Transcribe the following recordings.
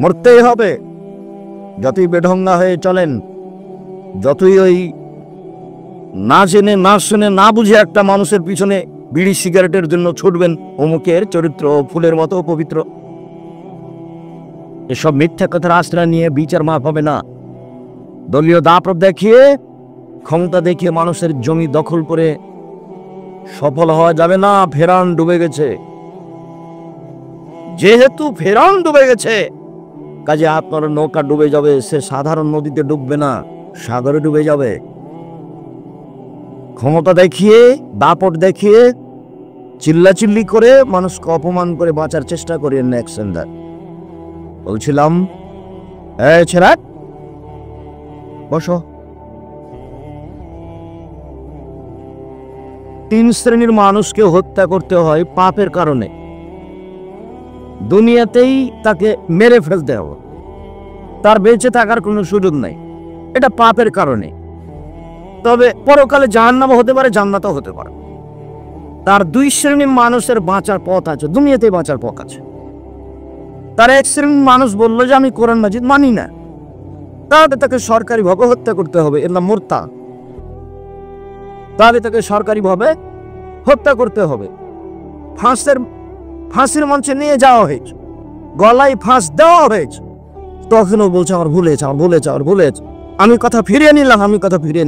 মরতেই হবে। যতই বেঢঙ্গা হয়ে চলেন, যতই ওই না জেনে না শুনে না বুঝে একটা মানুষের পিছনে বিড়ি সিগারেটের জন্য ছুটবেন, অমুকের চরিত্র ফুলের মতো পবিত্র, এসব মিথ্যা কথার আশ্রয় নিয়ে বিচার মাপ হবে না। দলীয় দাপট দেখিয়ে, ক্ষমতা দেখিয়ে মানুষের জমি দখল করে সফল হওয়া যাবে না। ফেরাউন ডুবে গেছে, যেহেতু ফেরাউন ডুবে গেছে, কাজে আপনার নৌকা ডুবে যাবে। সে সাধারণ নদীতে ডুববে না, সাগরে ডুবে যাবে। ক্ষমতা দেখিয়ে, দাপট দেখিয়ে, চিল্লাচিল্লি করে মানুষকে অপমান করে বাঁচার চেষ্টা করেন না। এক্সেন্ডার বলছিলাম, ছেড়া বসো। 3 শ্রেণীর মানুষকে হত্যা করতে হয় পাপের কারণে। দুনিয়াতেই তাকে মেরে ফেলতে হবে, তার বেঁচে থাকার কোনো সুযোগ নাই, এটা পাপের কারণে। তবে পরকালে জাহান্নামও হতে পারে, জান্নাতও হতে পারে। তার 2 শ্রেণীর মানুষের বাঁচার পথ আছে, দুনিয়াতেই বাঁচার পথ আছে। তার 1 শ্রেণীর মানুষ বলল যে আমি কোরআন মাজিদ মানি না, তাহলে তাকে সরকারিভাবে হত্যা করতে হবে, এর নাম মুরতাদ। তাহলে তাকে সরকারিভাবে হত্যা করতে হবে। ফাঁসির মঞ্চে নিয়ে যাওয়া হয়েছে, গলায় ফাঁস দেওয়া হয়েছে, তখনও বলছে আমার ভুলেছে, আমার ভুলেছে, আমার ভুলেছে, আমি কথা ফিরিয়ে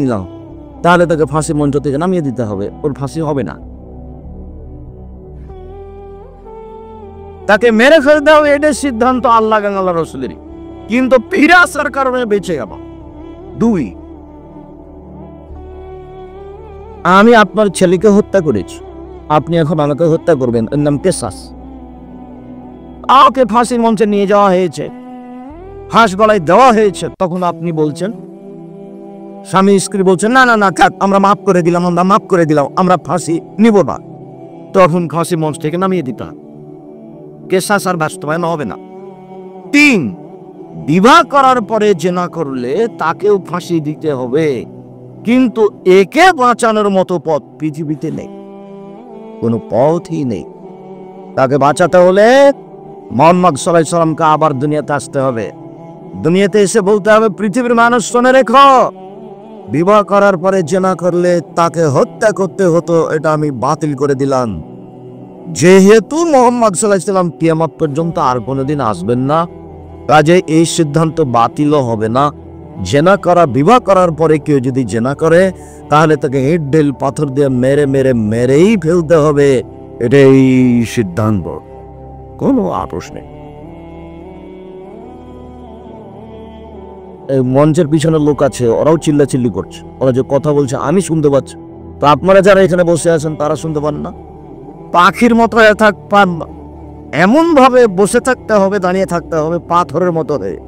নিলাম। তাহলে তাকে ফাঁসির মঞ্চ থেকে নামিয়ে দিতে হবে, ওর ফাঁসি হবে না, তাকে মেরে ফেলতে হবে। এটার সিদ্ধান্ত আল্লাহ আল্লাহ রসুলেরই, কিন্তু ফিরে আসার কারণে বেঁচে গেল। 2, আমি আপনার ছেলেকে হত্যা করেছি, আপনি এখন আমাকে হত্যা করবেন, এর নাম কেসাস। আমাকে ফাঁসির মঞ্চে নিয়ে যাওয়া হয়েছে, ফাঁস গলায় দেওয়া হয়েছে, তখন আপনি বলছেন, স্বামী স্ত্রী বলছেন না না না থাক, আমরা মাফ করে দিলাম, আমরা ফাঁসি নিব না, তখন ফাঁসি মঞ্চ থেকে নামিয়ে দিতে হবে। কেসাস আর বাস্তবায়ন হবে না। 3, বিবাহ করার পরে জেনা করলে তাকেও ফাঁসি দিতে হবে, কিন্তু একে বাঁচানোর মতো পথ পৃথিবীতে নেই, কোনো পথই নেই। তাকে বাঁচাতে হলে মুহাম্মদ সাল্লাল্লাহু আলাইহি ওয়াসাল্লামকে আবার দুনিয়াতে আসতে হবে। দুনিয়াতে এসে বলতে হবে, পৃথিবীর মানুষ শুনে রেখো, বিবাহ করার পরে জেনা করলে তাকে হত্যা করতে হতো, এটা আমি বাতিল করে দিলাম। যেহেতু মুহাম্মদ সাল্লাল্লাহু আলাইহি ওয়াসাল্লাম কিয়ামত পর্যন্ত আর কোনোদিন আসবেন না, কাজে এই সিদ্ধান্ত বাতিলও হবে না। জেনা করা, বিবাহ করার পরে কেউ যদি জেনা করে, তাহলে তাকে ইট ঢিল পাথর দিয়ে মেরেই ফেলতে হবে, এটাই সিদ্ধান্ত, কোনো আপোষ নেই। এই মঞ্চের পিছনে লোক আছে, ওরাও চিল্লাচিল্লি করছে, ওরা যে কথা বলছে আমি শুনতে পাচ্ছি, তো আপনারা যারা এখানে বসে আছেন তারা শুনতে পান না? পাখির মতো পান না, এমন ভাবে বসে থাকতে হবে, দাঁড়িয়ে থাকতে হবে পাথরের মতো হয়ে,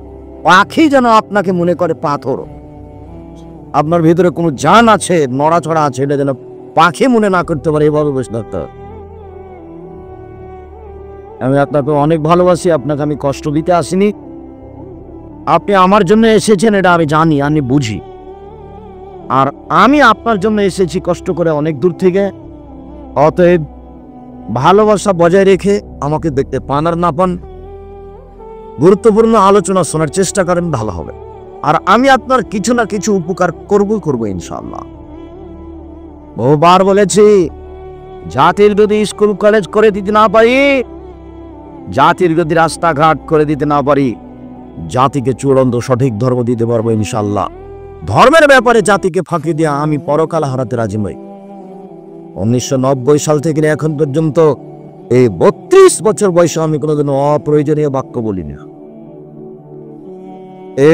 পাখি যেন আপনাকে মনে করে পাথর। আপনার ভিতরে কোনো জান আছে, নড়াচড়া আছে, এটা যেন পাখি মনে না করতে পারে, এভাবে বসে থাকতে হবে। আমি আপনাকে অনেক ভালোবাসি, আপনাকে আমি কষ্ট দিতে আসিনি, আপনি আমার জন্য এসেছেন এটা আমি জানি, আমি বুঝি, আর আমি আপনার জন্য এসেছি কষ্ট করে অনেক দূর থেকে। অতএব ভালোবাসা বজায় রেখে আমাকে দেখতে পান আর না পান, গুরুত্বপূর্ণ আলোচনা শোনার চেষ্টা করেন, ভালো হবে। আর আমি আপনার কিছু না কিছু উপকার করব ইনশাআল্লাহ। বহুবার বলেছি, জাতির যদি স্কুল কলেজ করে দিতে না পারি, জাতির যদি রাস্তাঘাট করে দিতে না পারি, জাতিকে চূড়ান্ত সঠিক ধর্ম দিতে পারবো ইনশাআল্লাহ। ধর্মের ব্যাপারে জাতিকে ফাঁকি দিয়ে আমি পরকাল হারাতে রাজি নই। 1990 সাল থেকে এখন পর্যন্ত এই 32 বছর বয়সে আমি কোনোদিন অপ্রয়োজনীয় বাক্য বলি না।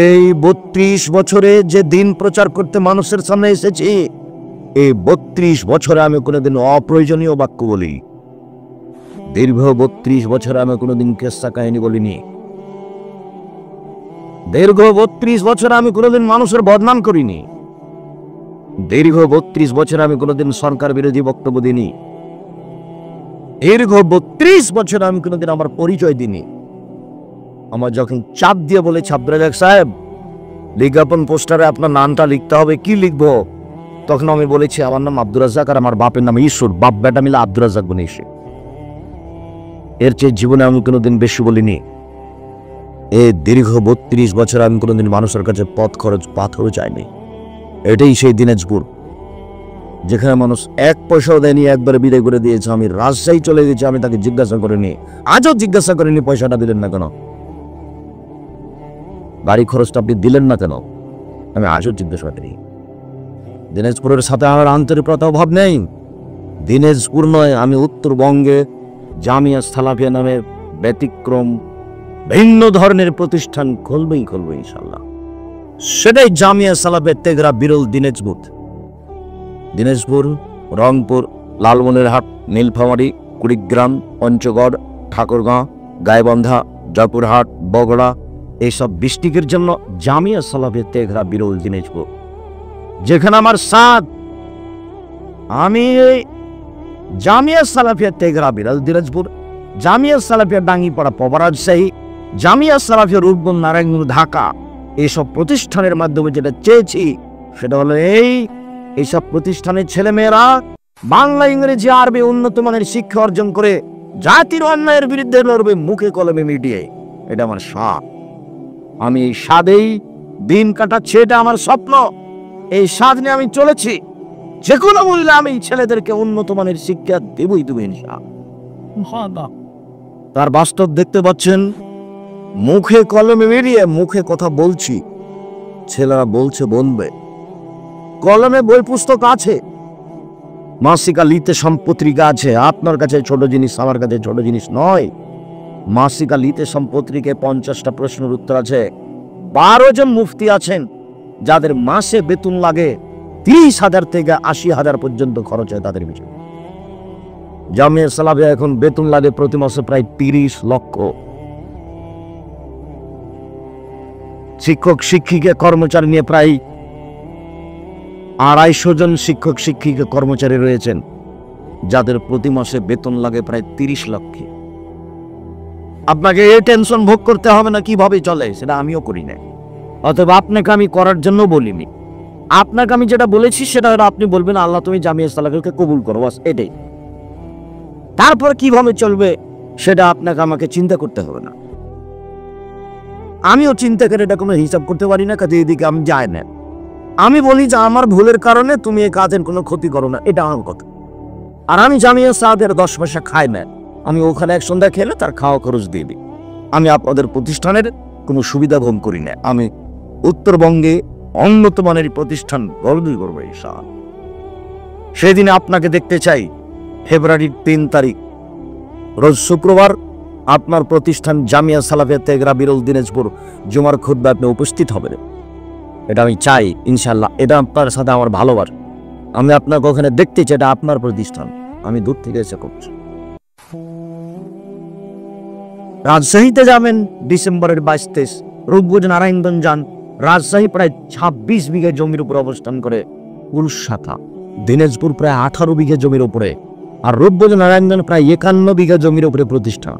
এই 32 বছরে যে দিন প্রচার করতে মানুষের সামনে এসেছি, এই 32 বছরে আমি কোনোদিন অপ্রয়োজনীয় বাক্য বলি। দীর্ঘ 32 বছরে আমি কোনোদিন কেসা কাহিনী বলিনি। দীর্ঘ 32 বছরে আমি কোনোদিন মানুষের বদনাম করিনি। দীর্ঘ 32 বছরে আমি কোনোদিন সরকার বিরোধী বক্তব্য দিইনি। দীর্ঘ 32 বছরে আমি কোনোদিন আমার পরিচয় দিইনি। আমার যখন চাপ দিয়ে বলেছে, আব্দুর রাজ্জাক সাহেব বিজ্ঞাপন পোস্টারে আপনার নামটা লিখতে হবে, কি লিখবো? তখন আমি বলেছি আমার নাম আব্দুর রাজ্জাক আর আমার বাপের নাম ঈশ্বর, বাপ বেটা মিলে আব্দুর রাজ্জাক বনে এসে। এর চেয়ে জীবনে আমি কোনোদিন বেশি বলিনি। এই দীর্ঘ 32 বছর আমি কোনোদিন মানুষের কাছে পথ খরচ পাথরও চাইনি। এটাই সেই দিনাজপুর যেখানে মানুষ 1 পয়সাও দেয়নি, একবারে বিদায় করে দিয়েছে। আমি রাজশাহী চলে গেছি, আমি তাকে জিজ্ঞাসা করিনি, আজও জিজ্ঞাসা করিনি পয়সাটা দিলেন না কেন, গাড়ি খরচটা আপনি দিলেন না কেন, আমি আজও জিজ্ঞাসা করি। দিনাজপুরের সাথে আমার আন্তরিকতার অভাব নেই। দিনাজপুর নয়, আমি উত্তরবঙ্গে জামিয়া সালাফিয়া নামে ব্যতিক্রম ভিন্ন ধরনের প্রতিষ্ঠান খুলবই ইনশাল্লাহ। সেটাই জামিয়া সালাফিয়া তেঘরা বিরল দিনাজপুর। দিনাজপুর, রংপুর, লালমনিরহাট, নীলফামারী, কুড়িগ্রাম, পঞ্চগড়, ঠাকুরগাঁও, গাইবান্ধা, জয়পুরহাট, বগুড়া এইসব ডিস্ট্রিক্টের জন্য জামিয়া সালাফিয়া তেঘরা বিরল দিনাজপুর, যেখানে আমার সাথ। আমি জামিয়া সালাফিয়া তেঘরা বিরল দিনাজপুর, জামিয়া সালাফিয়া ডাঙ্গিপাড়া পবা রাজশাহী, জামিয়া সালাফিয়া রূপগঞ্জ নারায়ণগঞ্জ ঢাকা, এইসব প্রতিষ্ঠানের মাধ্যমে যেটা চেয়েছি সেটা হলো এইসব প্রতিষ্ঠানের ছেলেমেয়েরা বাংলা, ইংরেজি, আরবি উন্নত মানের শিক্ষা অর্জন করে জাতির অন্যায়ের বিরুদ্ধে লড়বে মুখে কলমে মিডিয়ে। এটা আমার স্বাদ। আমি এই স্বাদেই দিন কাটাচ্ছি, এটা আমার স্বপ্ন। এই স্বাদ নিয়ে আমি চলেছি। যে কোনো মূল্যে আমি ছেলেদেরকে উন্নত মানের শিক্ষা দেবই ইনশাআল্লাহ। তার বাস্তব দেখতে পাচ্ছেন, মুখে কলমে মিলিয়ে মুখে কথা বলছি, ছেলেরা বলছে বলবে। কলমে বই পুস্তক আছে, মাসিকা লিতে সম্পত্রিকা আছে। আপনার কাছে ছোট জিনিস, আমার কাছে ছোট জিনিস নয়। মাসিকা লিতে সম্পত্রিকায় 50টা প্রশ্নের উত্তর আছে। 12 জন মুফতি আছেন যাদের মাসে বেতন লাগে 30,000 থেকে 80,000 পর্যন্ত খরচ হয় তাদের পিছনে। জামিয়া সালাফিয়া এখন বেতন লাগে প্রতি মাসে প্রায় 30 লক্ষ। শিক্ষক শিক্ষিকা কর্মচারী নিয়ে প্রায় 250 জন শিক্ষক শিক্ষিকা কর্মচারী রয়েছেন যাদের প্রতি মাসে বেতন লাগে প্রায় 30 লক্ষ। আপনাকে এই টেনশন ভোগ করতে হবে না কিভাবে চলে, সেটা আমিও করি না। অতএব আপনাকে আমি করার জন্য বলিনি। আপনাকে আমি যেটা বলেছি সেটা আপনি বলবেন, আল্লাহ তুমি জামিয়া সালাফিয়াকে কবুল করো, বাস এটাই। তারপর কিভাবে চলবে সেটা আপনাকে আমাকে চিন্তা করতে হবে না। আমিও চিন্তা করে এটা কোনো হিসাব করতে পারি না, কাজে এদিকে আমি যাই না। আমি বলি যে আমার ভুলের কারণে তুমি এই কাজের কোনো ক্ষতি করো না, এটা আমার কথা। আর আমি জামিয়া সালাফিয়ার 10 পয়সা খাই না। আমি ওখানে এক সন্ধ্যা খেলে তার খাওয়া খরচ দিয়ে দিই। আমি আপনাদের প্রতিষ্ঠানের কোনো সুবিধা ভোগ করি না। আমি উত্তরবঙ্গে উন্নত মানের প্রতিষ্ঠান গড়বই করবো ইনশাআল্লাহ। সেদিনে আপনাকে দেখতে চাই ফেব্রুয়ারির 3 তারিখ রোজ শুক্রবার আপনার প্রতিষ্ঠান জামিয়া সালাফিয়া তেঘরা বিরল দিনাজপুর জুমার খুতবা আপনি উপস্থিত হবেন। এটা আমি চাই ইনশাআল্লাহ। এটা আপনার সাথে আমার ভালোবাসা। আমি আপনাকে ওখানে দেখতে চাই, এটা আপনার প্রতিষ্ঠান। আমি দূর থেকে এসে করছি। রাজশাহীতে যাবেন ডিসেম্বরের 22-23, রূপগঞ্জ নারায়ণগঞ্জ যান। রাজশাহী প্রায় 26 বিঘা জমির উপর অবস্থান করে পুরুষ শাখা, দিনাজপুর প্রায় 18 বিঘা জমির উপরে, আর রূপগঞ্জ নারায়ণগঞ্জ প্রায় 51 বিঘা জমির উপরে প্রতিষ্ঠান।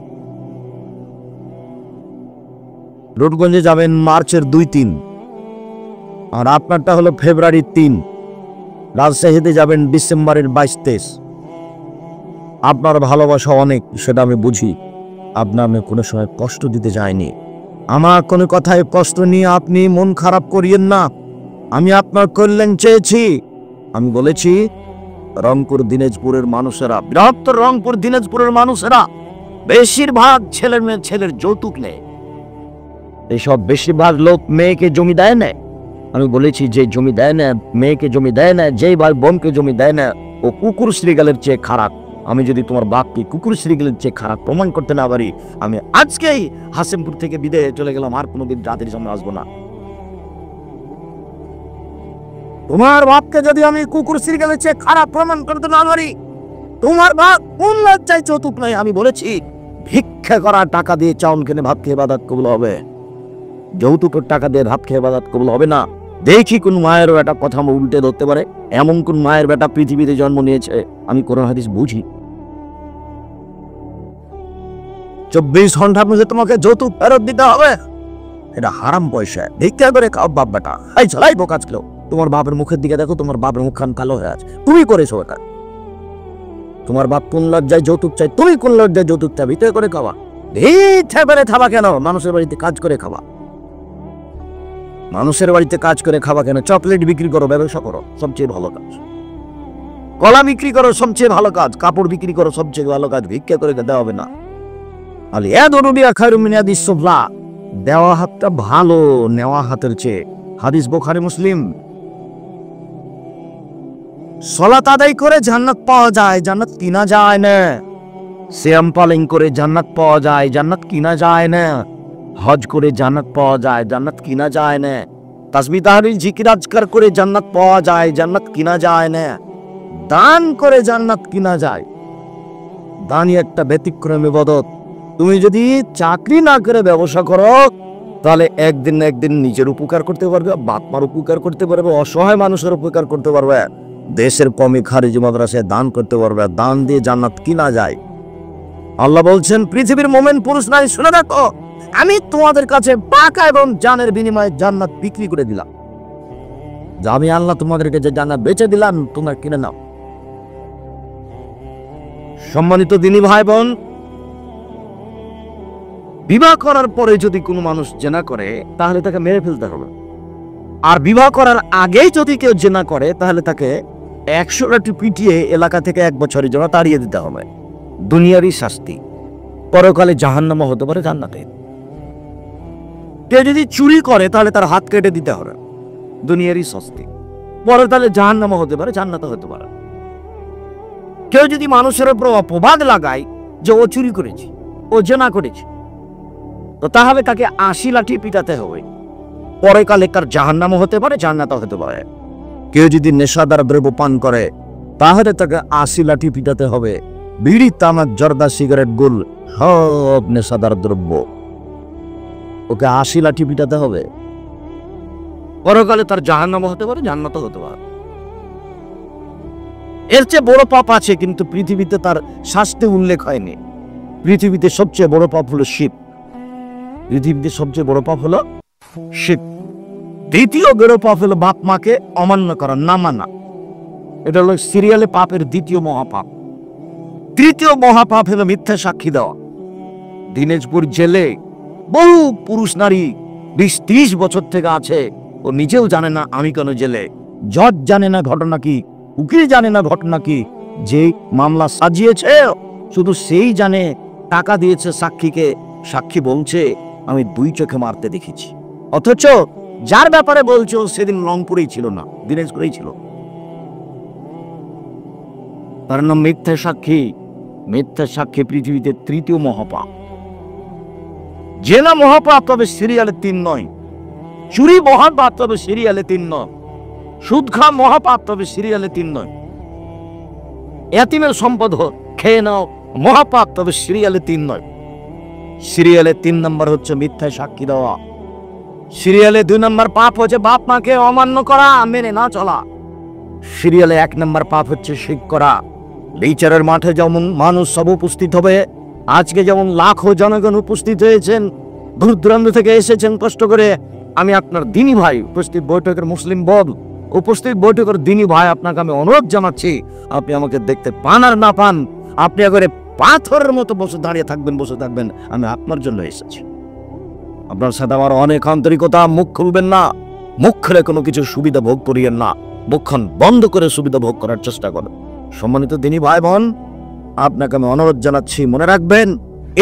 রূপগঞ্জে যাবেন মার্চের 2-3, আর আপনারটা হলো ফেব্রুয়ারি 3। রাজশাহীতে যাবেন ডিসেম্বরের 22-23। আপনার ভালোবাসা অনেক, সেটা আমি বুঝি। আপনার আমি কোনো সময় কষ্ট দিতে চাইনি। আমার কোনো কথায় কষ্ট নিয়ে আপনি মন খারাপ করিয়েন না। আমি আপনার কল্যাণ চেয়েছি। আমি বলেছি রংপুর দিনাজপুরের মানুষেরা, বৃহত্তর রংপুর দিনাজপুরের মানুষেরা বেশিরভাগ ছেলের যৌতুক নেয়। এইসব বেশিরভাগ লোক মেয়েকে জমি দেয় না। আমি বলেছি যে জমি দেয় না, মেয়েকে জমি দেয় না, যেই ভাই বোনকে জমি দেয় না, ও কুকুর শ্রীগালের চেয়ে খারাপ। আমি যদি তোমার বাপকে কুকুর শ্রীগালের চেয়ে খারাপ প্রমাণ করতে না পারি, আমি আজকেই হাসিমপুর থেকে বিদেশে চলে গেলাম, আর কোনোদিন জাতির সামনে আসবো না। তোমার বাপকে যদি আমি কুকুর শ্রীগালের চেয়ে খারাপ প্রমাণ করতে না পারি, তোমার বাপ কোন লজ্জায় যৌতুক নাই। আমি বলেছি ভিক্ষা করা টাকা দিয়ে চাউল কিনে ভাত খেয়ে ইবাদত কবুল হবে, যৌতুকের টাকা দিয়ে ভাত খেয়ে ইবাদত কবুল হবে না। দেখি কোন মায়ের বেটা কথা উল্টে ধরতে পারে, এমন কোন মায়ের বেটা পৃথিবীতে জন্ম নিয়েছে। আমি কোরআন হাদিস বুঝি। 24 ঘন্টার মধ্যে তোমাকে যৌতুক ফেরত দিতে হবে, এটা হারাম পয়সা। ভিক্ষা করে খাও বাপ বেটা। এই চলাই বোকাজ খেলো। তোমার বাপের মুখের দিকে দেখো, তোমার বাপের মুখখান কালো হয়ে আছে। তুমি করেছো এটা। তোমার বাপ কোন লজ্জায় যৌতুক চাই, তুমি কোন লজ্জায় যৌতুক চাই? ভিতরে করে খাওয়া। বেড়ে খাবা কেন? মানুষের বাড়িতে কাজ করে খাবা। মানুষের বাড়িতে কাজ করে খাবা কেন? চকলেট বিক্রি করো, ব্যবসা করো, সবচেয়ে ভালো কাজ। কলা বিক্রি করো, সবচেয়ে ভালো কাজ। কাপড় বিক্রি করো, সবচেয়ে ভালো কাজ। ভিক্ষা করে দেওয়া হবে না। আলি ইয়াদুরুবিয়া খায়রুম মিন ইয়াদিস সুফলা। দেওয়া হাতটা ভালো নেওয়া হাতের চেয়ে। হাদিস বুখারী মুসলিম। সালাত আদায় করে জান্নাত পাওয়া যায়, জান্নাত কিনা যায় না। সিয়াম পালন করে জান্নাত পাওয়া যায়, জান্নাত কিনা যায় না। হজ করে জান্নাত পাওয়া যায়, জান্নাত কিনা যায় না। তাসবিহ তাহলিল জিকির আজকার করে জান্নাত পাওয়া যায়, জান্নাত কিনা যায় না। দান করে জান্নাত কিনা যায়। দানই একটা ব্যতিক্রম ইবাদত। তুমি যদি চাকরি না করে ব্যবসা করো, তাহলে একদিন না একদিন নিজের উপকার করতে পারবে, বাপ মার উপকার করতে পারবে, অসহায় মানুষের উপকার করতে পারবে, দেশের কমি খারিজি মাদ্রাসায় দান করতে পারবে। দান দিয়ে জান্নাত কিনা যায়। আল্লাহ বলছেন, পৃথিবীর মোমেন পুরুষ নারী শুনে রাখো, আমি তোমাদের কাছে টাকা এবং জানের বিনিময়ে জান্নাত বিক্রি করে দিলাম। যে আমি আল্লাহ তোমাদেরকে যে জান্নাত বেচে দিলাম, তোমরা কিনে নাও। সম্মানিত দিনী ভাই বোন, বিবাহ করার পরে যদি কোনো মানুষ জেনা করে, তাহলে তাকে মেরে ফেলতে হবে। আর বিবাহ করার আগেই যদি কেউ জেনা করে, তাহলে তাকে 100 লাঠি পিটিয়ে এলাকা থেকে 1 বছরের জন্য তাড়িয়ে দিতে হবে। দুনিয়ারই শাস্তি। পরকালে জাহান্নামও হতে পারে, জান্নাতে। কেউ যদি চুরি করে, তাহলে তার হাত কেটে দিতে হবে। দুনিয়ারই শাস্তি। পরে তাহলে জাহান্নামও হতে পারে, জান্নাতও হতে পারে। কেউ যদি মানুষের উপর অপবাদ লাগায় যে ও চুরি করেছে, ও জেনা করেছে, তো তাহলে তাকে 80 লাঠি পিটাতে হবে। পরকালে তার জাহান্নামও হতে পারে, জান্নাতও হতে পারে। কেউ যদি নেশাদার দ্রব্য পান করে, তাহলে তাকে 80 লাঠি পিটাতে হবে। বিড়ি, তামাক, জর্দা, সিগারেট, গুল সব নেশাদার দ্রব্য। ওকে 80 লাঠি পিটাতে হবে। পরকালে তার জাহান্নামও হতে পারে, জান্নাতও হতে পারে। এর চেয়ে বড় পাপ আছে, কিন্তু পৃথিবীতে তার শাস্তি উল্লেখ হয়নি। পৃথিবীতে সবচেয়ে বড় পাপ হলো শিরক। পৃথিবীতে সবচেয়ে বড় পাপ হলো শিরক। দ্বিতীয় বড় পাপ হলো বাপ মাকে অমান্য করা, না মানা। এটা হলো সিরিয়ালে পাপের দ্বিতীয় মহাপাপ। তৃতীয় মহাপাপ হলো মিথ্যা সাক্ষী দেওয়া। দিনাজপুর জেলে বহু পুরুষ নারী 20-30 বছর থেকে আছে, ও নিজেও জানে না আমি কেন জেলে। জজ জানে না ঘটনা কি, উকিল জানে না ঘটনা কি। যে মামলা সাজিয়েছে শুধু সেই জানে, টাকা দিয়েছে সাক্ষীকে, সাক্ষী বলছে আমি 2 চোখে মারতে দেখেছি। অথচ যার ব্যাপারে বলছো সেদিন রংপুরেই ছিল না, দিনাজপুরেই ছিল। তার নাম মিথ্যা সাক্ষী। মিথ্যা সাক্ষী পৃথিবীতে তৃতীয় মহাপাপ। জেনা মহাপাপ, তবে সিরিয়ালে 3 নয়। চুরি মহাপাপ, তবে সিরিয়ালে 3 নয়। সুদ খাওয়া মহাপাপ, তবে সিরিয়ালে 3 নয়। এতিমের সম্পদ খেয়ে নাও মহাপাপ, তবে সিরিয়ালে 3 নয়। সিরিয়ালে 3 নম্বর হচ্ছে মিথ্যা সাক্ষী দেওয়া। সিরিয়ালে 2 নম্বর পাপ হচ্ছে বাপ মাকে অমান্য করা, মেনে না চলা। সিরিয়ালে 1 নম্বর পাপ হচ্ছে শিরক করা। বিচারের মাঠে যেমন মানুষ সব উপস্থিত হবে, আজকে যেমন লাখো জনগণ উপস্থিত হয়েছেন, দূর দূরান্ত থেকে এসেছেন কষ্ট করে। আমি আপনার দিনী ভাই, উপস্থিত বৈঠকের মুসলিম বল, উপস্থিত বৈঠকের দিনী ভাই, আপনাকে আমি অনুরোধ জানাচ্ছি, আপনি আমাকে দেখতে পান আর না পান, আপনি একবারে পাথরের মতো দাঁড়িয়ে থাকবেন, বসে থাকবেন। আমি আপনার জন্য এসেছি। আপনার সাথে আমার অনেক আন্তরিকতা। মুখ খুলবেন না, মুখ খুলে কোনো কিছু সুবিধা ভোগ করিয়েন না। মুখখান বন্ধ করে সুবিধা ভোগ করার চেষ্টা করেন। সম্মানিত দিনী ভাই বোন, আপনাকে আমি অনুরোধ জানাচ্ছি, মনে রাখবেন,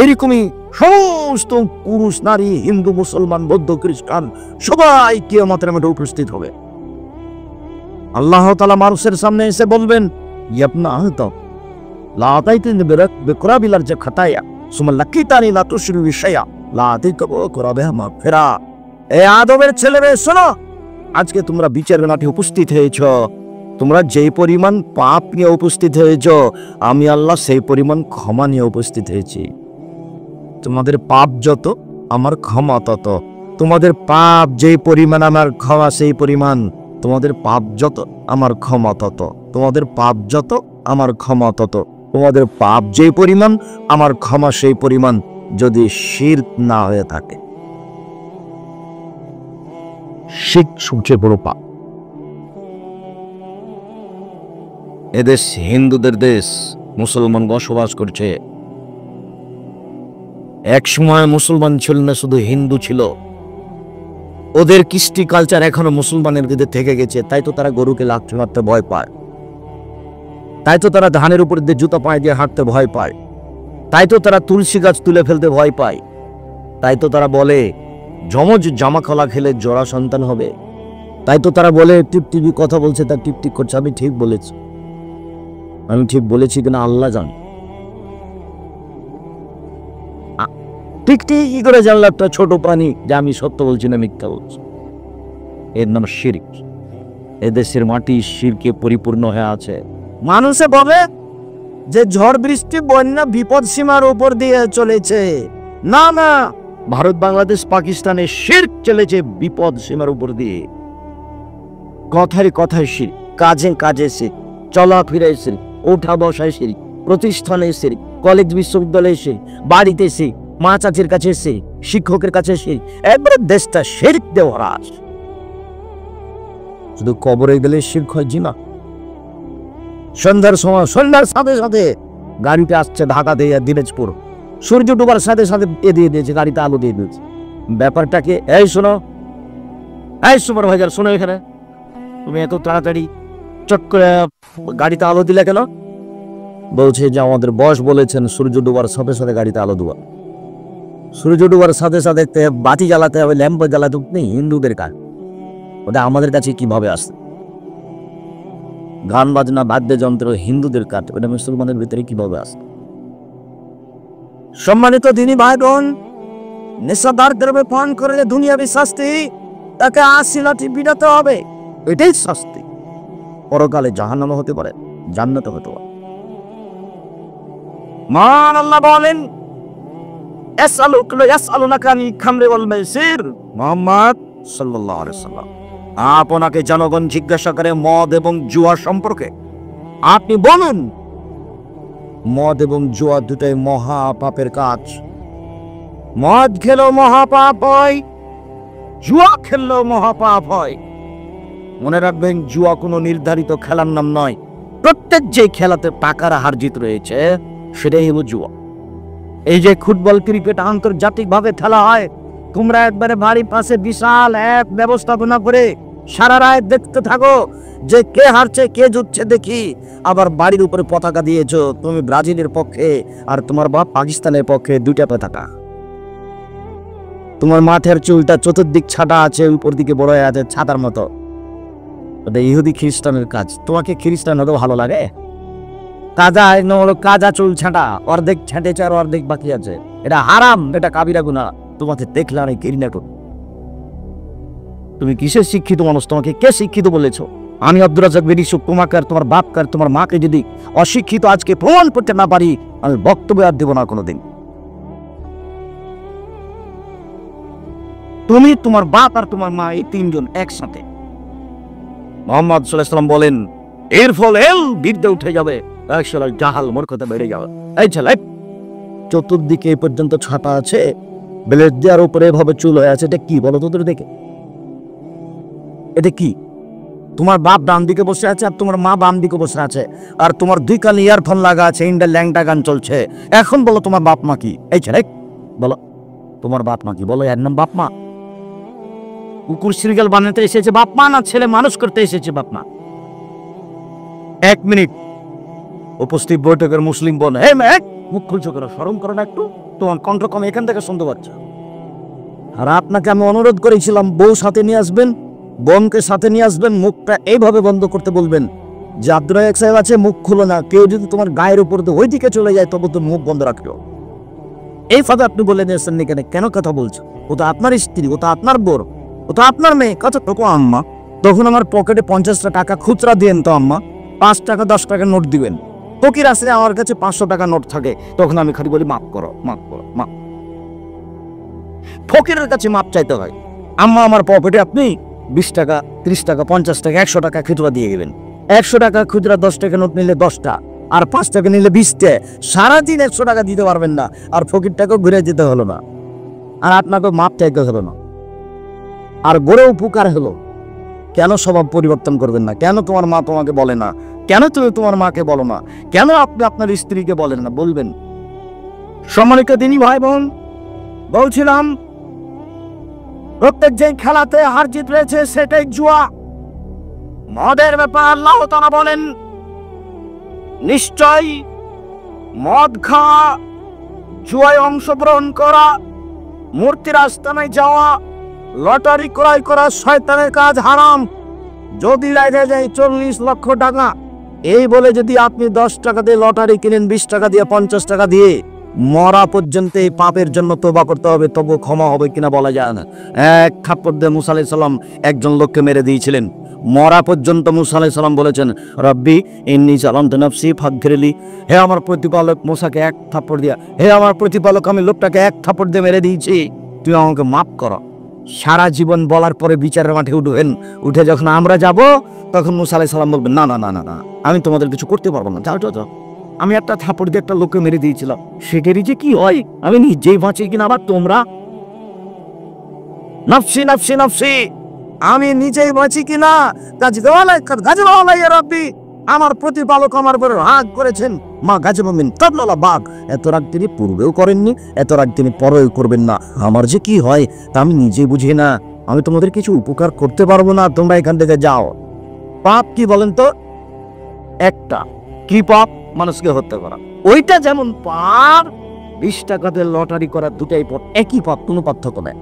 এরকমই সমস্ত পুরুষ নারী, হিন্দু, মুসলমান, বৌদ্ধ, খ্রিস্টান সবাই কিয়ামতের মাঠে উপস্থিত হবে। আল্লাহ তাআলা মানুষের সামনে এসে বলবেন, ইয়াবনা আদম লা আতাইতানি বিকুরাবিলার যে খাতায়া সুম্মা লাকিতানি লা তুশরিকু বিশাইআ লা আতাইকা কুরাবিহা মাগফিরা। এ আদমের ছেলেমেয়ে শোনো, আজকে তোমরা বিচারের মাঠে উপস্থিত হয়েছো। তোমরা যেই পরিমাণ পাপ নিয়ে উপস্থিত হয়েছো, আমি আল্লাহ সেই পরিমাণ ক্ষমা নিয়ে উপস্থিত হয়েছি। তোমাদের পাপ যত, আমার ক্ষমা তত। তোমাদের পাপ যেই পরিমাণ, আমার ক্ষমা সেই পরিমাণ। তোমাদের পাপ যত, আমার ক্ষমা তত। তোমাদের পাপ যত, আমার ক্ষমা তত। তোমাদের পাপ যেই পরিমাণ, আমার ক্ষমা সেই পরিমাণ, যদি শিরক না হয়ে থাকে। শিরক সবচেয়ে বড় পাপ। এদেশ হিন্দুদের দেশ, মুসলমান বসবাস করছে। এক সময় মুসলমান ছিল না, শুধু হিন্দু ছিল। ওদের কৃষ্টি কালচার এখনো মুসলমানের ভিতরে থেকে গেছে। তাই তো তারা গরুকে লাথি মারতে ভয় পায়, তাই তো তারা ধানের উপর দিয়ে জুতা পায়ে দিয়ে হাঁটতে ভয় পায়, তাই তো তারা তুলসী গাছ তুলে ফেলতে ভয় পায়, তাই তো তারা বলে যমজ জামা খোলা খেলে জোড়া সন্তান হবে, তাই তো তারা বলে টিপটিপি কথা বলছে, তার টিপটিপ করছে। আমি ঠিক বলেছি, আমি ঠিক বলেছি কিনা আল্লাহ জান। ঠিক কি করে জানলাম একটা ছোট প্রাণী যে আমি সত্য বলছি না মিথ্যা বলছি? এর নাম শিরক। এদেশের মাটি শিরকে পরিপূর্ণ হয়ে আছে। মানুষে বলে যে ঝড় বৃষ্টি বন্যা বিপদ সীমার উপর দিয়ে চলেছে। না না, ভারত বাংলাদেশ পাকিস্তানে শিরক চলেছে বিপদ সীমার উপর দিয়ে। কথায় কথায় শিরক, কাজে কাজে শিরক, চলাফেরায় শিরক, ওঠা বসায় শিরক, প্রতিষ্ঠানে শিরক, কলেজ বিশ্ববিদ্যালয়ে শিরক, বাড়িতে শিরক, মা চাচির কাছে শিরক, শিক্ষকের কাছে শিরক। একবারে দেশটা শিরক দিয়ে ভরা। শুধু কবরে গেলে শিরক হয় জিনা। সন্ধ্যার সময়, সন্ধ্যার সাথে সাথে গাড়িতে আসছে ঢাকা দিয়ে দিনাজপুর, সূর্য ডুবার সাথে সাথে এ দিয়ে দিয়েছে, গাড়িতে আলো দিয়ে দিয়েছে। ব্যাপারটাকে এই শোনো, এই সুপারভাইজার শোনো, এখানে তুমি এত তাড়াতাড়ি চট করে গাড়িতে আলো দিলে কেন? বলছে যে আমাদের বস বলেছেন সূর্য ডুবার সাথে সাথে গাড়িতে আলো দেওয়া। সূর্য ডুবার সাথে সাথে বাতি জ্বালাতে হবে, ল্যাম্প জ্বালাতে নেই, হিন্দুদের কাজ। ওটা আমাদের কাছে কিভাবে আসে? গান বাজনা বাদ্যযন্ত্র হিন্দুদের কাজ, ওটা মুসলমানের ভিতরে কিভাবে আসে? সম্মানিত দিনী ভাই বোন, নেশাদার দ্রব্যে পান করলে দুনিয়াবি শাস্তি, তাকে ৮০ লাঠি পিটাতে হবে, এটাই শাস্তি। পরকালে জাহান্নামও হতে পারে, জান্নাত হতে পারে। মান আল্লাহ বলেন ইয়াসআলুনাকা আনিল খামরি ওয়াল মাইসির। মুহাম্মদ সাল্লাল্লাহু আলাইহি ওয়াসাল্লাম, আপনাকে জনগণ জিজ্ঞাসা করে মদ এবং জুয়া সম্পর্কে। আপনি বলুন, মদ এবং জুয়া দুটাই মহা পাপের কাজ। মদ খেলেও মহাপাপ হয়, জুয়া খেললেও মহাপাপ হয়। মনে রাখবেন, জুয়া কোনো নির্ধারিত খেলার নাম নয়। প্রত্যেক যে খেলাতে টাকার হার জিত রয়েছে সেটাই হলো জুয়া। এই যে ফুটবল, ক্রিকেট আন্তর্জাতিক ভাবে খেলা হয়, তোমরা একবারে বাড়ির পাশে বিশাল এক ব্যবস্থাপনা করে সারা রাত দেখতে থাকো যে কে হারছে কে জিতছে দেখি। আবার বাড়ির উপরে পতাকা দিয়েছো, তুমি ব্রাজিলের পক্ষে আর তোমার বাপ পাকিস্তানের পক্ষে, দুইটা পতাকা। তোমার মাথার চুলটা চতুর্দিক ছাটা আছে, উপর দিকে বড় হয়ে আছে ছাতার মতো। ওটা ইহুদি খ্রিস্টানের কাজ। তোমাকে খ্রিস্টান হতে ভালো লাগে? কাজা হলো কাজা চুল ছাঁটা, অর্ধেক ছেঁটেছে আর অর্ধেক বাকি আছে। এটা হারাম, এটা কাবিরা গুনাহ। তোমাকে দেখলে আমি ঘৃণা করি। তুমি কিসের শিক্ষিত মানুষ? তোমাকে কে শিক্ষিত বলেছো? আমি আব্দুর রাজ্জাক বেরিসু তোমাকে আর তোমার বাপকে আর তোমার মাকে যদি অশিক্ষিত আজকে প্রমাণ করতে না পারি, আমি বক্তব্য আর দেব না কোনোদিন। তুমি, তোমার বাপ আর তোমার মা, এই তিনজন একসাথে। মুহাম্মদ সাল্লাল্লাহু আলাইহি ওয়াসাল্লাম বলেন এর ফলে বিদ্যা উঠে যাবে, জাহাল মূর্খতা বেড়ে যাবে। এই ছেলে, চতুর্দিকে এই পর্যন্ত ছাতা আছে, ব্লেড দেওয়ার উপরে এভাবে চুল হয়ে আছে, এটা কি বলো তোদের দেখে? এটা কি? তোমার বাপ ডান দিকে বসে আছে আর তোমার মা বাম দিকে বসে আছে, আর তোমার দুই কানে ইয়ারফোন লাগা আছে, ইন্ডিয়ান ল্যাংটা গান চলছে। এখন বলো তোমার বাপ মা কি? এই ছেলে বলো, তোমার বাপ মা কি? বলো, এর নাম বাপ মা? কুকুর সিরিয়াল বানাতে এসেছে বাপ মা, না ছেলে মানুষ করতে এসেছে বাপ মা? এক মিনিট, উপস্থিত বৈঠকের মুসলিম বোন, হে মেয়ে, মুখ খুলছো কেন? শরম করো না একটু? তোমার কণ্ঠ কম এখান থেকে শুনতে পাচ্ছ। আর আপনাকে আমি অনুরোধ করেছিলাম বউ সাথে নিয়ে আসবেন, বোনকে সাথে নিয়ে আসবেন, মুখটা এইভাবে বন্ধ করতে বলবেন যে আব্দুর রাজ্জাক সাহেব আছে, মুখ খুলো না। কেউ যদি তোমার গায়ের উপর দিয়ে ওই দিকে চলে যায় তবে তো মুখ বন্ধ রাখলো। এই ফাঁদে আপনি বলে নিয়েছেন কেন কথা বলছো? ও তো আপনার স্ত্রী, ও তো আপনার বোর, ও তো আপনার মেয়ে। কথা তো আম্মা, তখন আমার পকেটে 50টা টাকা খুচরা দিয়েন তো আম্মা, 5 টাকা 10 টাকা নোট দিবেন। ফকির আসলে আমার কাছে 500 টাকা নোট থাকে, তখন আমি খালি বলি মাফ করো, মাফ করো, মাফ। ফকিরের কাছে মাপ চাইতে হয়। আম্মা আমার পকেটে আপনি 20 টাকা 30 টাকা 50 টাকা 100 টাকা খুচরা দিয়ে গেলেন। 100 টাকা খুচরা 10 টাকা নোট নিলে 10টা, আর 5 টাকা নিলে 20টা। সারাদিন 100 টাকা দিতে পারবেন না, আর ফকিরটাকেও ঘুরে যেতে হলো না, আর আপনাকে মাপ চাইতে হলো না, আর গড়ে উপকার হলো। কেন স্বভাব পরিবর্তন করবেন না? কেন তোমার মা তোমাকে বলে না? কেন তুমি তোমার মাকে বলো না? কেন আপনি আপনার স্ত্রীকে বলেন না? বলবেন। সম্মানিত দিনী ভাই বোন, বলছিলাম প্রত্যেক যে খেলাতে হার জিত রয়েছে সেটাই জুয়া। মদের ব্যাপার আল্লাহ তাআলা বলেন, নিশ্চয় মদ খাওয়া, জুয়ায় অংশগ্রহণ করা, মূর্তির আস্তানায় যাওয়া, লটারি ক্রয় করা শয়তানের কাজ, হারাম। যদি লাগে যায় 40 লক্ষ টাকা, এই বলে যদি আপনি 10 টাকা দিয়ে লটারি কিনেন, 20 টাকা দিয়ে, 50 টাকা দিয়ে, মরা পর্যন্ত এই পাপের জন্য তওবা করতে হবে, তবু ক্ষমা হবে কিনা বলা যায় না। এক থাপ্পড় দিয়ে মুসা আলাইহিস সালাম একজন লোককে মেরে দিয়েছিলেন। মরা পর্যন্ত মুসা আলাইহিস সালাম বলেছেন, রব্বি ইন্নী যালামতু নাফসি ফাগফিরলি, হে আমার প্রতিপালক, মুসাকে এক থাপ্পড় দিয়া, হে আমার প্রতিপালক, আমি লোকটাকে এক থাপ্পড় দিয়ে মেরে দিয়েছি, তুই আমাকে মাফ করো। সারা জীবন বলার পরে বিচারের মাঠে উঠবেন, উঠে যখন আমরা যাব তখন মুসা আলাইহিস সালাম বলবেন, না না না না না, আমি তোমাদের কিছু করতে পারবো না, যাও যাও যাও, আমি একটা থাপ্পড় দিয়ে একটা লোককে মেরে দিয়েছিলাম, সেটারই যে কি হয়, আমি নিজেই বাঁচি কিনা, আবার তোমরা নফসি নফসি নফসি, আমি নিজেই বাঁচি কিনা, আমার প্রতিপালক আমার উপর রাগ করেছেন, মা গাজবামিন তাবলালা বাঘ, এত রাগ তিনি পূর্বেও করেননি, এত রাগ তিনি পরেও করবেন না, আমার যে কি হয় তা আমি নিজে বুঝি না, আমি তোমাদের কিছু উপকার করতে পারবো না, তোমরা এখান থেকে যাও। পাপ কি বলেন তো? একটা কি পাপ? মানুষকে হত্যা করা। ওইটা যেমন পাপ, 20 টাকাতে লটারি করা, দুটাই পাপ, একই পাপ, কোনো পার্থক্য নেই।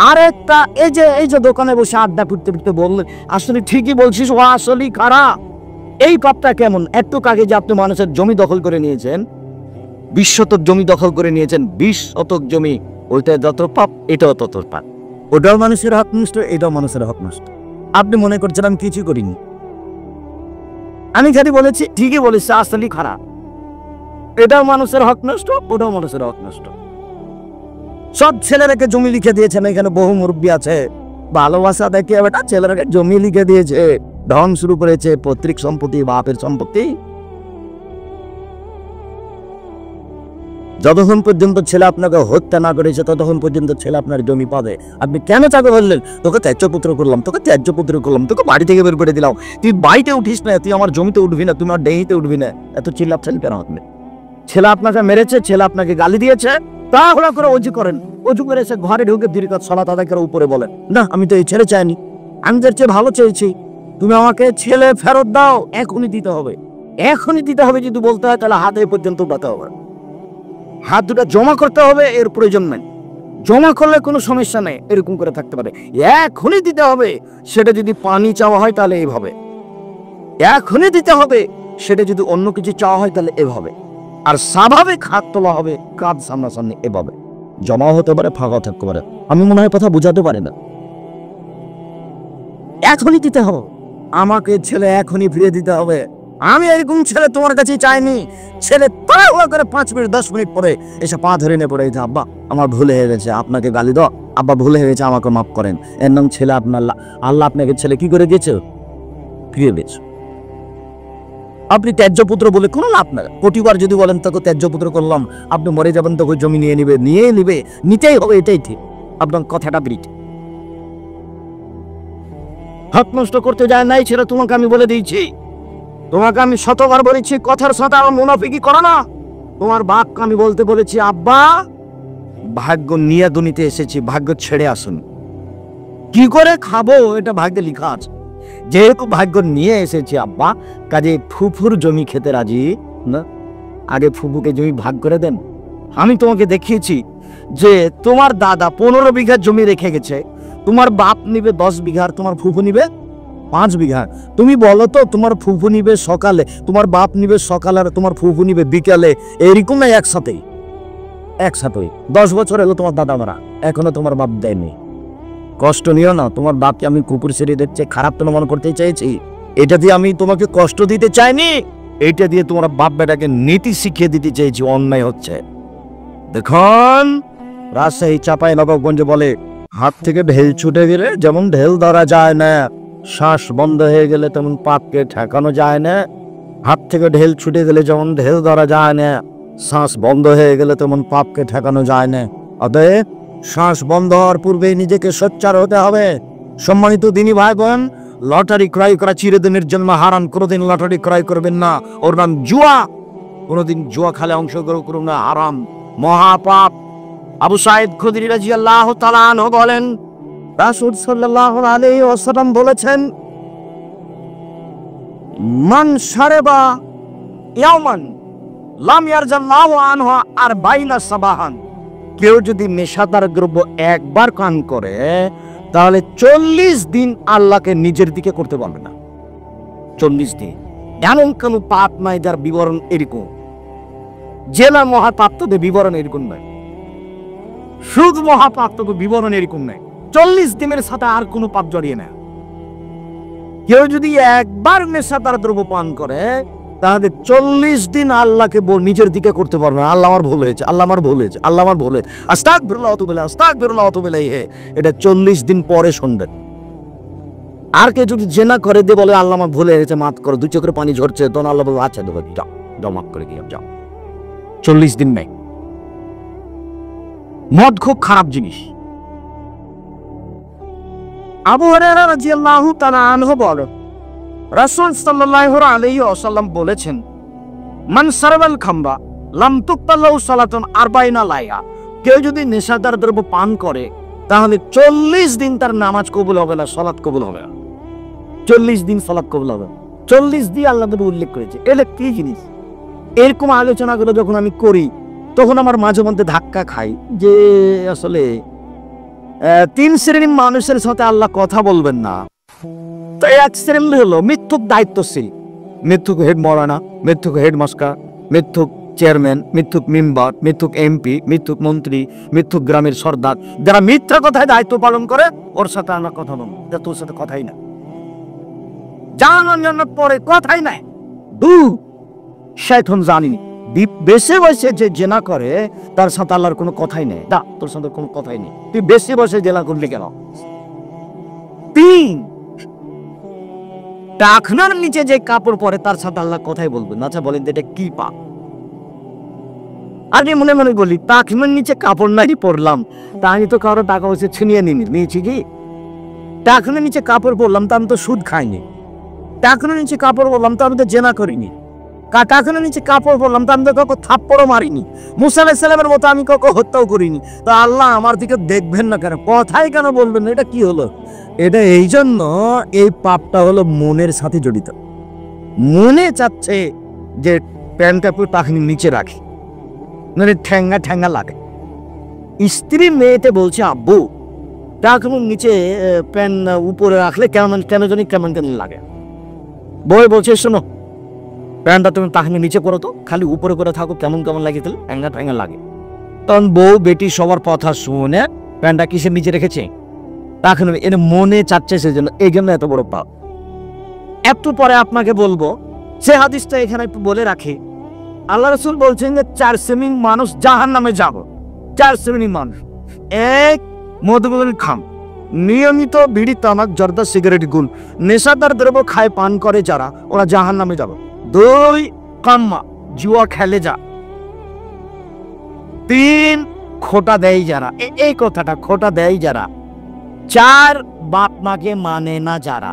আরেকটা এই যে দোকানে বসে আড্ডা ফুটতে ফুটতে বললেন, আসলে ঠিকই বলছিস, ও আসলেই খারাপ। এই পাপটা কেমন? একটু আগে যে আপনি মানুষের জমি দখল করে নিয়েছেন, 20 শতক জমি দখল করে নিয়েছেন, 20 শতক জমি, ওইটা যত পাপ এটাও তত পাপ। ওটাও মানুষের হক নষ্ট, এটাও মানুষের হক নষ্ট। আপনি মনে করছেন আমি কিছু করিনি, আমি খালি বলেছি, ঠিকই বলেছি, আসলেই খারাপ, এটাও মানুষের হক নষ্ট, ওটাও মানুষের হক নষ্ট। সব ছেলেরাকে জমি লিখে দিয়েছেন, এখানে বহু মুরব্বী আছে, ভালোবাসা দেখে বেটা ছেলেরাকে জমি লিখে দিয়েছে, ধন শুরু করেছে, পৈতৃক সম্পত্তি, বাপের সম্পত্তি। যতক্ষণ পর্যন্ত ছেলে আপনাকে হত্যা না করেছে ততক্ষণ পর্যন্ত ছেলে আপনার জমি পাবে। আপনি কেন চাকরি বললেন, তোকে ত্যায্যপুত্র করলাম, তোকে ত্যায্যপুত্র করলাম, তোকে বাড়ি থেকে বের করে দিলাম, তুই বাড়িতে উঠিস না, তুই আমার জমিতে উঠবি না, তুই আমার ডেহিতে উঠবি না, এত চিল্লাপচালি কেন হবে? ছেলে আপনাকে মেরেছে, ছেলে আপনাকে গালি দিয়েছে, তাড়াহুড়া করে অজু করেন, অজু করে এসে ঘরে ঢুকে দীর্ঘ সালাত আদায় করে উপরে বলেন, না আমি তো এই ছেলে চাইনি, আমি যার চেয়ে ভালো চেয়েছি, তুমি আমাকে ছেলে ফেরত দাও, এখনই দিতে হবে, এখনই দিতে হবে। যদি বলতে হয় তাহলে হাতে পর্যন্ত উঠাতে হবে, হাত দুটা জমা করতে হবে, এর প্রয়োজন নেই, জমা করলে কোনো সমস্যা নেই, এরকম করে থাকতে পারে, এখনই দিতে হবে। সেটা যদি পানি চাওয়া হয় তাহলে এইভাবে, এখনই দিতে হবে। সেটা যদি অন্য কিছু চাওয়া হয় তাহলে এভাবে, আর স্বাভাবিক হাত তোলা হবে, কাঁধ সামনাসামনি, এভাবে। জমা হতে পারে, ফাঁকা থাকতে পারে, আমি মনে হয় কথা বুঝাতে পারি না। এখনই দিতে হবে, আমাকে ছেলে এখনই ফিরে দিতে হবে। আমি এরকম ছেলে তোমার কাছে চাইনি। ছেলে তাড়াহুড়া করে 5 মিনিট 10 মিনিট পরে এসে পা ধরে নিয়ে পড়ে, আব্বা আমার ভুল হয়ে গেছে, আপনাকে গালি দাও, আব্বা ভুল হয়ে গেছে, আমাকে মাফ করেন। এর নাম ছেলে আপনার। আল্লাহ আপনাকে ছেলে কি করে দিয়েছে? ফিরিয়ে দিয়েছে। আপনি ত্যায্যপুত্র বলে কোনো লাভ না। কোটিবার যদি বলেন তাকে ত্যায্যপুত্র করলাম, আপনি মরে যাবেন, তখন জমি নিয়ে নিবে, নিতেই হবে, এটাই ঠিক। আপনার কথাটা ব্রিট হক নষ্ট করতে যায় নাই, সেটা তোমাকে আমি বলে দিয়েছি, তোমাকে আমি শতবার বলেছি, কথার সাথে আমার মুনাফিকি করো না। তোমার বাপকে আমি বলতে বলেছি, আব্বা ভাগ্য নিয়ে দুনিতে এসেছি, ভাগ্য ছেড়ে আসুন, কি করে খাবো এটা ভাগ্যে লেখা আছে। যেহেতু ভাগ্য নিয়ে এসেছি আব্বা, কাজে ফুফুর জমি খেতে রাজি না, আগে ফুফুকে জমি ভাগ করে দেন। আমি তোমাকে দেখিয়েছি যে তোমার দাদা 15 বিঘা জমি রেখে গেছে, তোমার বাপ নিবে 10 বিঘা, তোমার ফুফু নিবে 5 বিঘা। তুমি বলো তো, তোমার ফুফু নিবে সকালে, তোমার বাপ নিবে সকালে, আর তোমার ফুফু নিবে বিকালে, এরকম না একসাথেই? 10 বছর এলো তোমার দাদা মারা, এখনো তোমার বাপ দেয়নি। কষ্ট নিও না, তোমার বাপকে আমি কুকুর ছেড়ে দেখছে খারাপ তো মনে করতে চাইছি, এটা দিয়ে আমি তোমাকে কষ্ট দিতে চাইনি, এটা দিয়ে তোমার বাপ বেটাকে নীতি শিখিয়ে দিতে চাইছি, অন্যায় হচ্ছে। দেখুন, রাজশাহী চাঁপাইনবাবগঞ্জে বলে, হাত থেকে ঢেল ছুটে গেলে যেমন ঢেল ধরা যায় না, শ্বাস বন্ধ হয়ে গেলে তেমন পাপকে ঠেকানো যায় না। হাত থেকে ঢেল ছুটে গেলে যেমন ঢেল ধরা যায় না, শ্বাস বন্ধ হয়ে গেলে তেমন পাপকে ঠেকানো যায় না। অতএব শ্বাস বন্ধ হওয়ার পূর্বেই নিজেকে সোচ্চার হতে হবে। সম্মানিত দিনী ভাই বোন, লটারি ক্রয় করা চিরদিনের জন্য হারাম, কোনোদিন লটারি ক্রয় করবেন না, ওর নাম জুয়া। কোনোদিন জুয়া খেলে অংশগ্রহণ করুন না, হারাম। মহাপাপ। আবু সাঈদ খুদরি রাদিয়াল্লাহু তাআলা আনহু বলেন, রাসূল সাল্লাল্লাহু আলাইহি ওয়াসাল্লাম বলেছেন, মান শারাবা ইয়াওমান লাম ইয়ারজাল্লাহু আনহু আরবাইনা সাবাহান, কেউ যদি নেশাদার দ্রব্য একবার পান করে তাহলে 40 দিন আল্লাহকে নিজের দিকে করতে পারবে না। 40 দিন। এমন কোন পাপ নাই যার বিবরণ এরকম, জেলা মহাপাপ তো বিবরণ এরকম নাই, সুদ মহাপাপ তো বিবরণ এরকম নাই। 40 দিনের সাথে আর কোনো পাপ জড়িয়ে না। কেউ যদি একবার নেশাদার দ্রব্য পান করে তাহলে 40 দিন আল্লাহকে নিজের দিকে করতে পারবে না। আল্লাহ আমার ভুল হয়েছে, আল্লাহ আমার ভুল হয়েছে, আল্লাহ আমার ভুল হয়েছে, আস্তাগফিরুল্লাহ ওয়া আতুবু ইলাইহি, আস্তাগফিরুল্লাহ ওয়া আতুবু ইলাইহি, এটা 40 দিন পরে শুনবেন। আর কে যদি জেনা করে দিয়ে বলে আল্লাহ আমার ভুল হয়েছে, মাফ করো, দুই চোখের পানি ঝরছে, তখন আল্লাহ বলবে আচ্ছা দেবো, যাও যাও, মাফ করে দিয়ে যাও। 40 দিন নাই। মদ খুব খারাপ জিনিস। আবু হুরায়রা রাদিয়াল্লাহু তাআলা আনহু বলেন, রাসূল সাল্লাল্লাহু আলাইহি ওয়াসাল্লাম বলেছেন, মান সারাবাল খামরা লাম তুকতালাহু সালাতুন 40 লাইলা, কেউ যদি নেশাদার দ্রব্য পান করে তাহলে 40 দিন তার নামাজ কবুল হবে না, সালাত কবুল হবে না। 40 দিন সালাত কবুল হবে না। 40 দিয়ে আল্লাহ নবী উল্লেখ করেছে। এটা কি জিনিস? এরকম আলোচনাগুলো যখন আমি করি তখন আমার মাঝে মধ্যে ধাক্কা খাই যে আসলে 3 শ্রেণীর মানুষের সাথে আল্লাহ কথা বলবেন না। তো এক শ্রেণী হলো মিথ্যুক দায়িত্বশীল, মিথ্যুক হেড মৌলানা, মিথ্যুক হেডমাস্টার, মিথ্যুক চেয়ারম্যান, মিথ্যুক মেম্বার, মিথ্যুক এমপি, মিথ্যুক মন্ত্রী, মিথ্যুক গ্রামের সর্দার, যারা মিথ্যা কথায় দায়িত্ব পালন করে ওর সাথে আমরা কথা বলবো, তোর সাথে কথাই না, জানানোর জন্য পরে কথাই নাই। শয়তান জানি বেশি বয়সে যে জেনা করে তার সাথে আল্লাহর কোনো কথাই নেই, দা তোর সাথে কোনো কথাই নেই, তুই বেশি বয়সে জেনা করলি কেন? 3, টাকনার নিচে যে কাপড় পরে তার সাথে আল্লাহ কথাই বলবেন। আচ্ছা বলেন এটা কি পাপ? আমি মনে মনে বলি, টাকনার নিচে কাপড় নাই পরলাম, তা আমি তো কারো টাকা পয়সা ছিনিয়ে নিয়েছি কি? টাকনার নিচে কাপড় পরলাম তা আমি তো সুদ খাইনি। টাকনার নিচে কাপড় পরলাম তা আমি তো জেনা করিনি। টাকনার নিচে কাপড় পরলাম তা আমি তো কাউকে থাপ্পড়ও মারিনি। মুসা আলাইহিস সালামের মতো আমি কাউকে হত্যাও করিনি। তা আল্লাহ আমার দিকে দেখবেন না কেন? কথাই কেন বলবেন না? এটা কি হলো? এটা এই জন্য, এই পাপটা হলো মনের সাথে জড়িত। মনে চাচ্ছে যে প্যান্টটা পুরো টাকনির নিচে রাখি, মানে ঠ্যাঙ্গা ঠ্যাঙ্গা লাগে। স্ত্রী মেয়েতে বলছে, আব্বু টাকনির নিচে প্যান্ট উপরে রাখলে কেমন কেন জানি কেমন কেমন লাগে। বই বলছে, শোনো প্যান্টটা তুমি টাকনির নিচে করো তো, খালি উপরে করে থাকো, কেমন কেমন লাগে তাহলে ঠ্যাঙ্গা ঠ্যাঙ্গা লাগে। তখন বউ বেটি সবার কথা শুনে প্যান্টটা কিসের নিচে রেখেছে? টাকনির। এর মনে চাচ্ছে সেজন্য, এই জন্য এত বড় পাপ। একটু পরে আপনাকে বলবো, সে হাদিসটা এখানে একটু বলে রাখি। আল্লাহ রাসূল বলছেন যে 4 শ্রেণীর মানুষ জাহান্নামে যাবে। 4 শ্রেণীর মানুষ। 1, মধুমূল খাম, নিয়মিত বিড়ি তামাক জর্দা সিগারেট গুল নেশাদার দ্রব্য খায় পান করে যারা, ওরা জাহান্নামে যাবে। 2, কাম্মা, জুয়া খেলে যা। 3, খোটা দেয় যারা, এই কথাটা খোটা দেয় যারা। 4, বাপ মাকে মানে না যারা।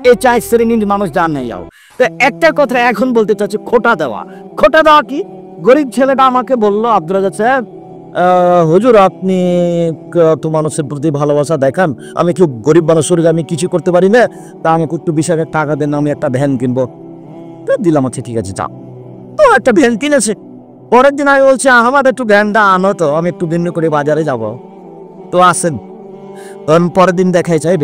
এই 4 শ্রেণীর মানুষ জানে যাও। তো একটা কথা এখন বলতে চাচ্ছি, খোটা দেওয়া। খোটা দেওয়া কি? গরিব ছেলেটা আমাকে বললো, আব্দুল রাজ্জাক সাহেব, হুজুর আপনি তো মানুষের প্রতি ভালোবাসা দেখান, আমি একটু গরিব মানুষের, আমি কিছু করতে পারি না, তা আমাকে একটু 20 হাজার টাকা দেন, আমি একটা ভ্যান কিনবো। তো দিলাম, আচ্ছা ঠিক আছে যাও। তো একটা ভ্যান কিনেছে। পরের দিন আমি বলছি, আমার একটু ভ্যানটা আনো তো, আমি একটু ভিন্ন করে বাজারে যাব। তো আসেন। পরের দিন দেখাই চাই